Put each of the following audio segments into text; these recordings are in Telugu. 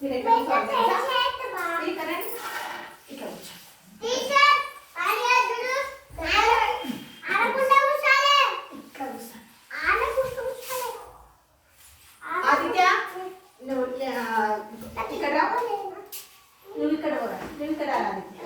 మీరు ఎట్లా కూర్చోవాలి ఇక్కడ ఇక్కడ ఆదిత్య నువ్వు ఇక్కడ నువ్వు ఇక్కడ నువ్వు ఇక్కడ ఆదిత్య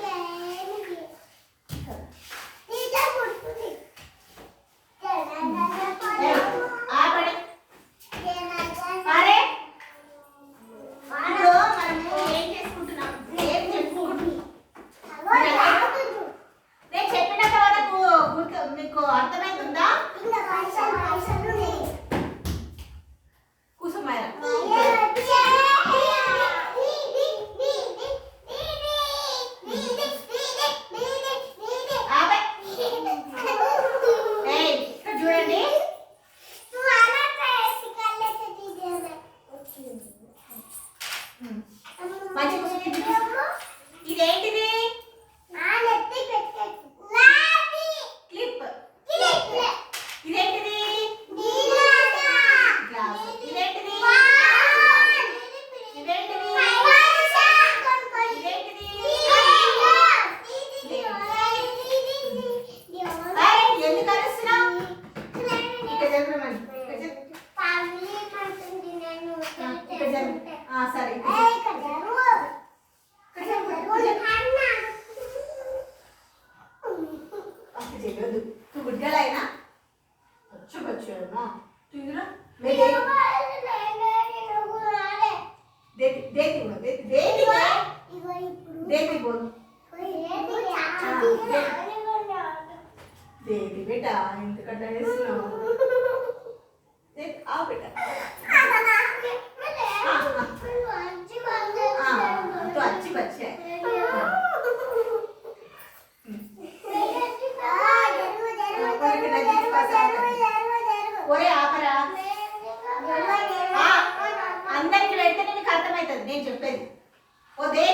देती बेटा इंतकटा आओ बेटा तो अच्छी बच्ची है ఒరే ఆపరా అందరికి పెడితే నీకు అర్థమవుతుంది నేను చెప్పేది ఓ దే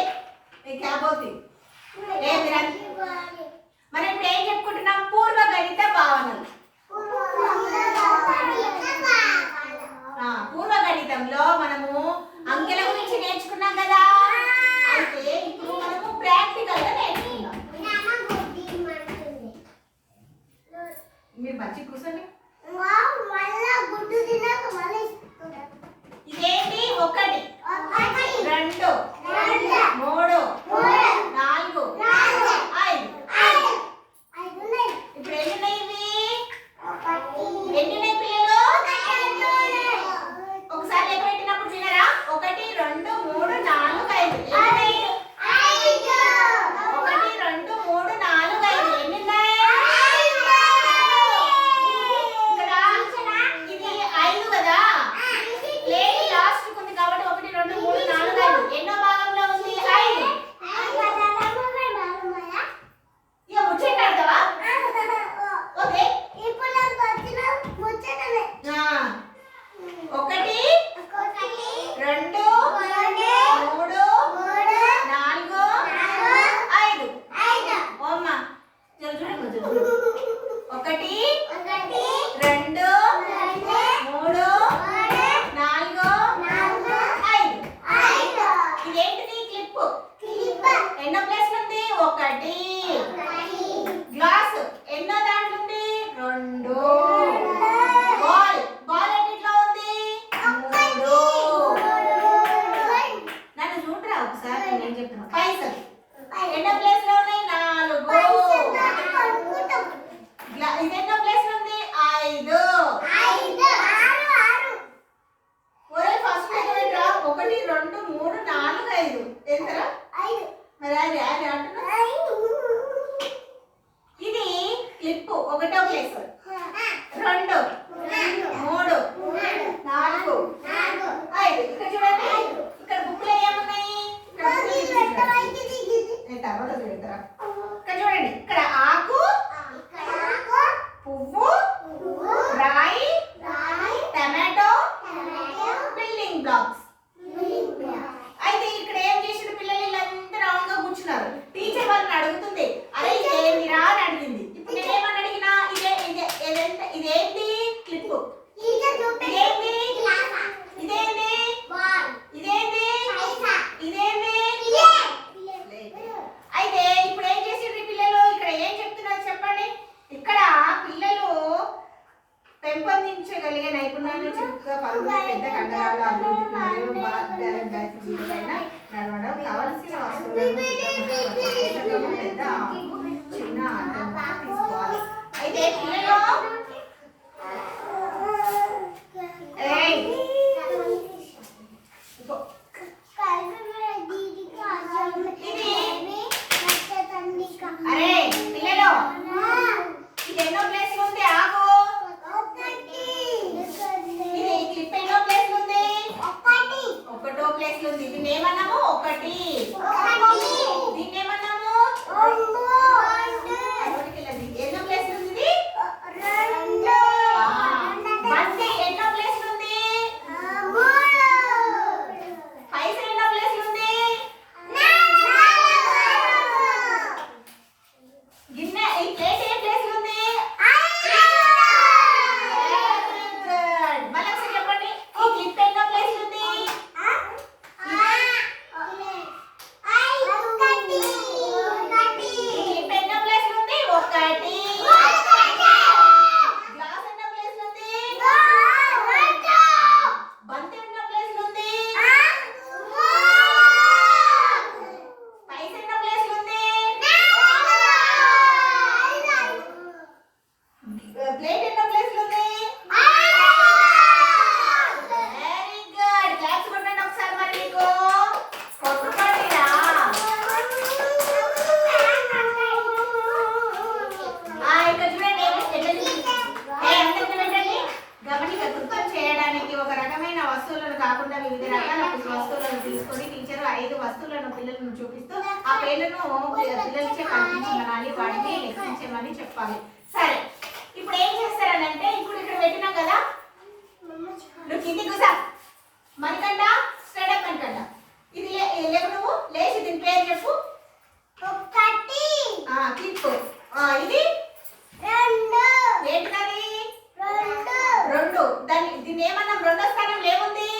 నీ క్యా బోల్తి ఏ మనం ఇప్పుడు ఏం చెప్పుకుంటున్నాం పూర్వ గణిత భావనలు పూర్వ గణితంలో మనము అంకెల గురించి నేర్చుకున్నాం కదా అయితే ఇప్పుడు మనము ప్రాక్టికల్ గా నేర్చుకుందాం మీరు మంచి కూర్చోండి ఇదేంటి 1 2 3 4 5 ఇప్పుడు ఎన్ని ఉన్నాయి పిల్లలు ఒకసారి లెక్క పెట్టినప్పుడు వినరా 1 2 3 4 5 ఇదేంటి పలువురు పెద్ద కండరాల అభివృద్ధి మరియు నడవడం కావలసిన వస్తువులను పెద్ద చిన్న తీసుకోవాలి. అయితే పిల్లలు వివిధ రకాల వస్తువులను తీసుకొని టీచర్ 5 వస్తువులను పిల్లలను చూపిస్తూ ఆ పేర్లను పిల్లలచే కల్పించమనాలి, వాటిని లెక్కించమని చెప్పాలి. సరే, ఇప్పుడు ఏం చేస్తారనంటే ఇప్పుడు ఇక్కడ పెట్టినాం కదా, నువ్వు కిందికి కూసా మనకంట స్టాండప్ మనకంట ఇది లేవు, నువ్వు లేచి దీని పేరు చెప్పు. ఒకటి క్లిప్, ఇది రెండు, ఏంటది రెండు, దీన్ని ఏమన్నా రెండో స్థానంలో ఏముంది?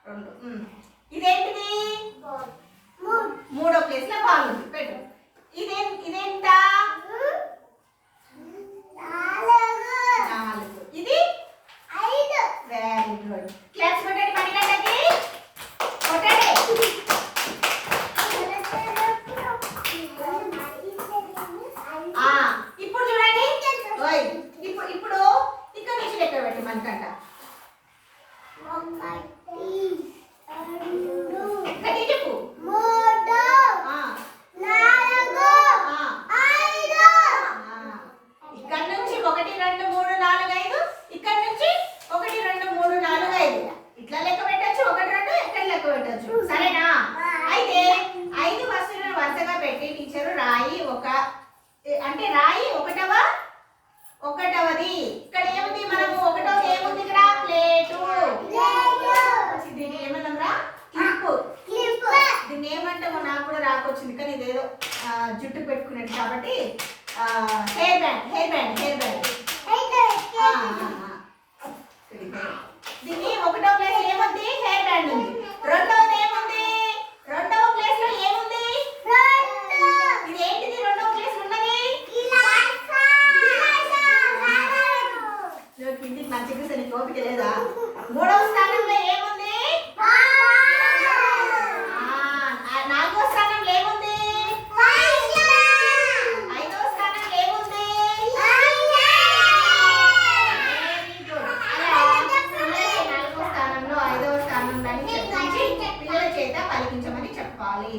రెండు. ఇదేంటిది? మూడో ప్లేస్ లో బాల్ ఉంది, పెట్టు. ఇదేంట? నాలుగు. ఇది 5. Very good. క్లాప్స్ కొట్టండి మణికంఠకి, కొట్టండి. ఇప్పుడు చూడండి, ఇప్పుడు ఇక్కడ నుంచి లెక్క పెట్టి మణికంఠ. ఇక్కడ నుంచి 1 2 3 4 5, ఇక్కడ నుంచి 1 2 3 4 5 ఇట్లా లెక్క పెట్టచ్చు, 1 2 ఎక్కడ లెక్క పెట్టచ్చు. సరేనా? అయితే 5 వస్తువులను వరుసగా పెట్టి టీచరు రాయి రాయి ఒకటవది. ఇక్కడ ఏముంది? మనము ఒకటవది ఏముంది? ఇక్కడ ప్లేటు. దీన్ని ఏమన్నాంరా? క్లిప్. దీన్ని ఏమంటామో నాకు కూడా రాకొచ్చింది, కానీ ఇదేదో జుట్టు పెట్టుకునేది కాబట్టి హెయిర్ బ్యాండ్. దీన్ని ఒకటో ప్లేస్ ఏముంది? హెయిర్ బ్యాండ్ ఉంది. రెండవది ఏముంది? రెండవ ప్లేస్ లో ఏముంది? ఇది ఏంటిది? రెండవ ప్లేస్ ఉన్నది కిందికి మంచిగా సరే ఓపిక లేదా? మూడవ స్థానంలో ఏముంది? నాలుగో స్థానంలో ఏముంది? ఐదవ స్థానంలో ఏముంది? నాలుగో స్థానంలో 5వ స్థానంలో అని చెప్పి పిల్లల చేత పలికించమని చెప్పాలి.